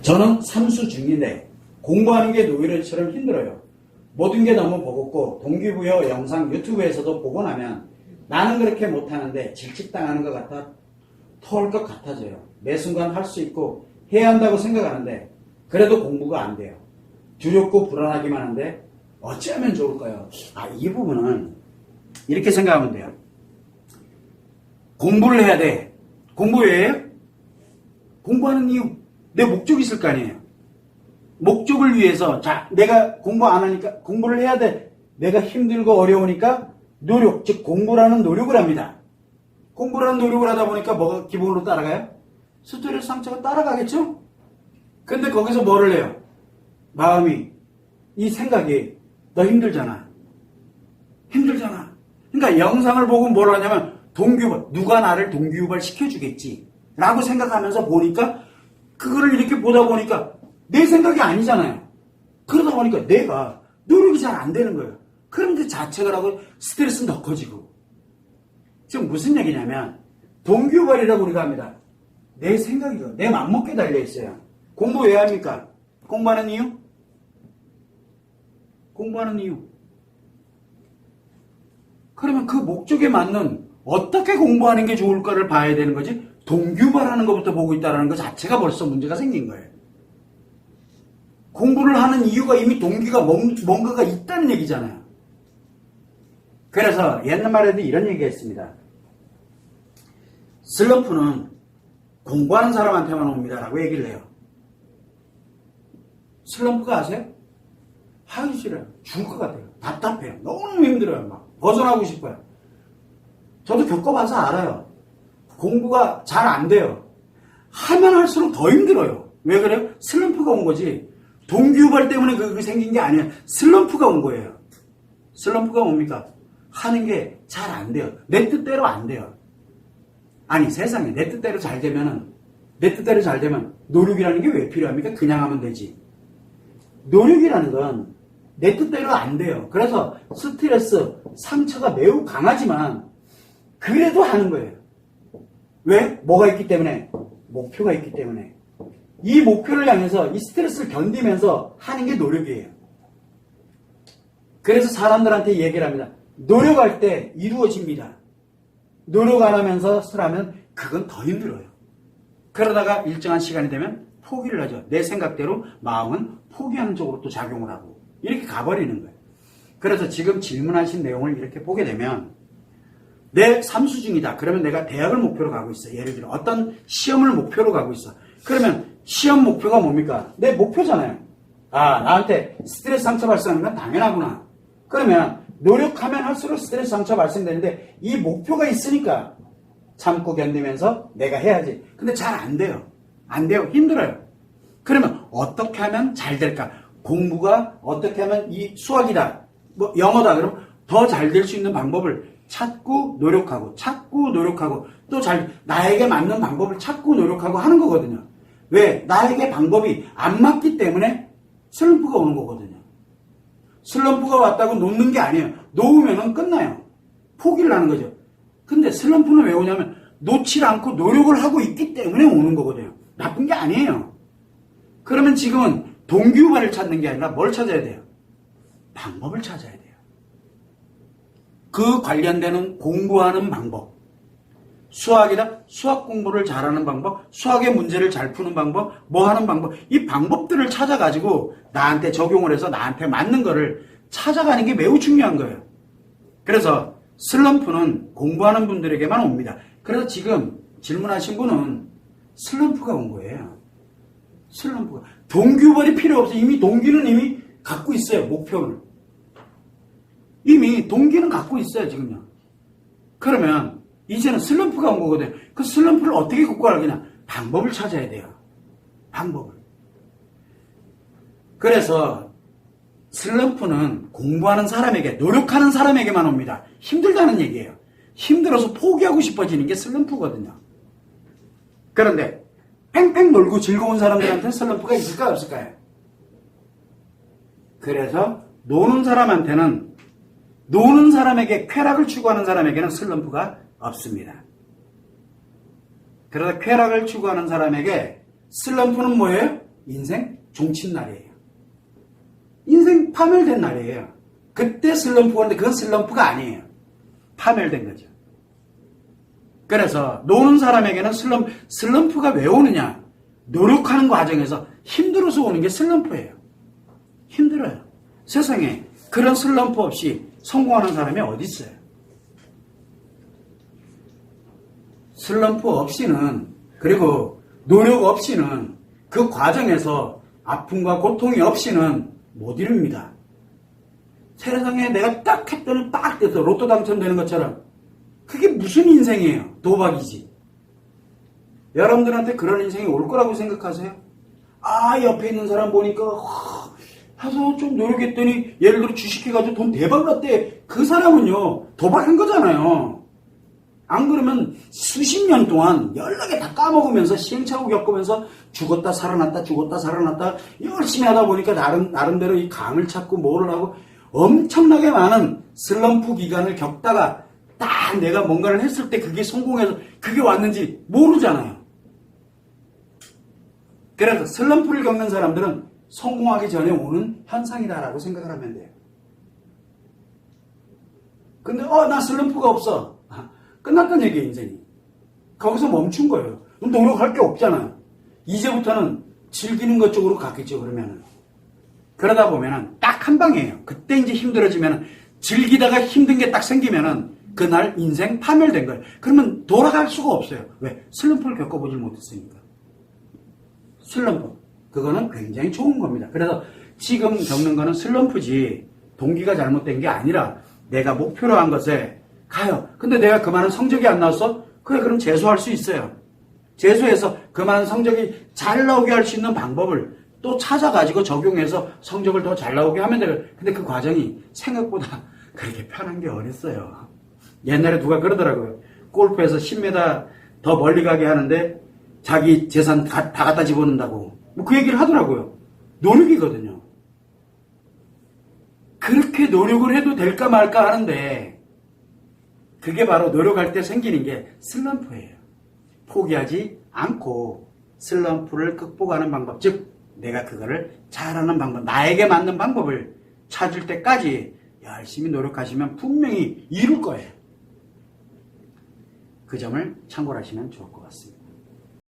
저는 삼수 중인데 공부하는 게 노이로처럼 힘들어요. 모든 게 너무 버겁고 동기부여 영상 유튜브에서도 보고 나면 나는 그렇게 못하는데 질책당하는 것 같아 토할 것 같아져요. 매 순간 할 수 있고 해야 한다고 생각하는데 그래도 공부가 안 돼요. 두렵고 불안하기만 한데 어찌하면 좋을까요? 이 부분은 이렇게 생각하면 돼요. 공부를 해야 돼. 공부 왜 해요? 공부하는 이유, 내 목적이 있을 거 아니에요. 목적을 위해서, 내가 공부 안 하니까 공부를 해야 돼. 내가 힘들고 어려우니까 노력, 즉 공부라는 노력을 합니다. 공부라는 노력을 하다 보니까 뭐가 기본으로 따라가요? 스트레스 상처가 따라가겠죠? 근데 거기서 뭐를 해요? 마음이, 이 생각이 너 힘들잖아. 그러니까 영상을 보고 뭘 하냐면 동기유발, 누가 나를 동기유발 시켜주겠지 라고 생각하면서 보니까 그거를 이렇게 보다 보니까 내 생각이 아니잖아요. 그러다 보니까 내가 노력이 잘 안 되는 거예요. 그런데 자책을 하고 스트레스는 더 커지고. 지금 무슨 얘기냐면 동기유발이라고 우리가 합니다. 내 생각이요. 내 맘먹기에 달려있어요. 공부 왜 합니까? 공부하는 이유? 그러면 그 목적에 맞는 어떻게 공부하는 게 좋을까를 봐야 되는 거지. 동기유발하는 것부터 보고 있다는 것 자체가 벌써 문제가 생긴 거예요. 공부를 하는 이유가 이미 동기가 뭔가가 있다는 얘기잖아요. 그래서 옛날에도 이런 얘기가 있습니다. 슬럼프는 공부하는 사람한테만 옵니다 라고 얘기를 해요. 슬럼프가 아세요? 하기 싫어요. 죽을 것 같아요. 답답해요. 너무 힘들어요. 막 벗어나고 싶어요. 저도 겪어봐서 알아요. 공부가 잘 안 돼요. 하면 할수록 더 힘들어요. 왜 그래요? 슬럼프가 온 거지. 동기유발 때문에 그게 생긴 게 아니에요. 슬럼프가 온 거예요. 슬럼프가 뭡니까? 하는 게 잘 안 돼요. 내 뜻대로 안 돼요. 아니 세상에 내 뜻대로 잘 되면 노력이라는 게 왜 필요합니까? 그냥 하면 되지. 노력이라는 건 내 뜻대로 안 돼요. 그래서 스트레스, 상처가 매우 강하지만 그래도 하는 거예요. 왜? 뭐가 있기 때문에? 목표가 있기 때문에. 이 목표를 향해서 이 스트레스를 견디면서 하는 게 노력이에요. 그래서 사람들한테 얘기를 합니다. 노력할 때 이루어집니다. 노력 안 하면서 쓰라면 그건 더 힘들어요. 그러다가 일정한 시간이 되면 포기를 하죠. 내 생각대로 마음은 포기하는 쪽으로 또 작용을 하고 이렇게 가버리는 거예요. 그래서 지금 질문하신 내용을 이렇게 보게 되면 내 삼수 중이다. 그러면 내가 대학을 목표로 가고 있어. 예를 들어 어떤 시험을 목표로 가고 있어. 그러면 시험 목표가 뭡니까? 내 목표잖아요. 나한테 스트레스 상처 발생하는 건 당연하구나. 그러면 노력하면 할수록 스트레스 상처 발생되는데 이 목표가 있으니까 참고 견디면서 내가 해야지. 근데 잘 안 돼요. 힘들어요. 그러면 어떻게 하면 잘 될까? 공부가 어떻게 하면 이 수학이다. 영어다. 그러면 더 잘 될 수 있는 방법을 찾고 노력하고 또 나에게 맞는 방법을 찾고 노력하고 하는 거거든요. 왜? 나에게 방법이 안 맞기 때문에 슬럼프가 오는 거거든요. 슬럼프가 왔다고 놓는 게 아니에요. 놓으면 끝나요. 포기를 하는 거죠. 근데 슬럼프는 왜 오냐면 놓지 않고 노력을 하고 있기 때문에 오는 거거든요. 나쁜 게 아니에요. 그러면 지금은 동기유발을 찾는 게 아니라 뭘 찾아야 돼요? 방법을 찾아야 돼요. 그 관련되는 공부하는 방법. 수학이다. 수학 공부를 잘하는 방법, 수학의 문제를 잘 푸는 방법, 뭐 하는 방법. 이 방법들을 찾아가지고 나한테 적용을 해서 나한테 맞는 거를 찾아가는 게 매우 중요한 거예요. 그래서 슬럼프는 공부하는 분들에게만 옵니다. 그래서 지금 질문하신 분은 슬럼프가 온 거예요. 슬럼프가. 동기유발이 필요 없어요. 이미 동기는 이미 갖고 있어요. 목표를. 이미 동기는 갖고 있어요. 지금요. 그러면 이제는 슬럼프가 온 거거든요. 그 슬럼프를 어떻게 극복하느냐? 방법을 찾아야 돼요. 방법을. 그래서 슬럼프는 공부하는 사람에게, 노력하는 사람에게만 옵니다. 힘들다는 얘기예요. 힘들어서 포기하고 싶어지는 게 슬럼프거든요. 그런데 뺑뺑 놀고 즐거운 사람들한테는 슬럼프가 있을까요? 없을까요? 그래서 노는 사람에게, 쾌락을 추구하는 사람에게는 슬럼프가 없습니다. 그래서 쾌락을 추구하는 사람에게 슬럼프는 뭐예요? 인생 종친 날이에요. 인생 파멸된 날이에요. 그때 슬럼프가 오는데 그건 슬럼프가 아니에요. 파멸된 거죠. 그래서 노는 사람에게는 슬럼프가 왜 오느냐? 노력하는 과정에서 힘들어서 오는 게 슬럼프예요. 힘들어요. 세상에 그런 슬럼프 없이 성공하는 사람이 어디 있어요? 슬럼프 없이는, 그리고 노력 없이는, 그 과정에서 아픔과 고통이 없이는 못 이룹니다. 세상에 내가 딱 했더니 딱 돼서 로또 당첨되는 것처럼 그게 무슨 인생이에요? 도박이지. 여러분들한테 그런 인생이 올 거라고 생각하세요? 아, 옆에 있는 사람 보니까 하도 좀 노력했더니 예를 들어 주식해가지고 돈 대박 났대. 그 사람은요 도박한 거잖아요. 안 그러면 수십 년 동안 여러 개 다 까먹으면서 시행착오 겪으면서 죽었다 살아났다 죽었다 살아났다 열심히 하다 보니까 나름대로 이 감을 찾고 뭐를 하고 엄청나게 많은 슬럼프 기간을 겪다가 딱 내가 뭔가를 했을 때 그게 성공해서 그게 왔는지 모르잖아요. 그래서 슬럼프를 겪는 사람들은 성공하기 전에 오는 현상이다라고 생각을 하면 돼요. 근데 나 슬럼프가 없어. 끝났던 얘기예요, 인생이. 거기서 멈춘 거예요. 노력할 게 없잖아요. 이제부터는 즐기는 것 쪽으로 갔겠죠, 그러면은. 그러다 보면은 딱 한 방이에요. 그때 이제 힘들어지면은 즐기다가 힘든 게 딱 생기면은 그날 인생 파멸된 거예요. 그러면 돌아갈 수가 없어요. 왜? 슬럼프를 겪어보질 못했으니까. 슬럼프. 그거는 굉장히 좋은 겁니다. 그래서 지금 겪는 거는 슬럼프지 동기가 잘못된 게 아니라 내가 목표로 한 것에 가요. 근데 내가 그만한 성적이 안 나왔어? 그래, 그럼 재수할 수 있어요. 재수해서 그만한 성적이 잘 나오게 할 수 있는 방법을 또 찾아가지고 적용해서 성적을 더 잘 나오게 하면 돼요. 근데 그 과정이 생각보다 그렇게 편한 게 어딨어요. 옛날에 누가 그러더라고요. 골프에서 10m 더 멀리 가게 하는데 자기 재산 다 갖다 집어넣는다고. 뭐 그 얘기를 하더라고요. 노력이거든요. 그렇게 노력을 해도 될까 말까 하는데 그게 바로 노력할 때 생기는 게 슬럼프예요. 포기하지 않고 슬럼프를 극복하는 방법, 즉 내가 그거를 잘하는 방법, 나에게 맞는 방법을 찾을 때까지 열심히 노력하시면 분명히 이룰 거예요. 그 점을 참고를 하시면 좋을 것 같습니다.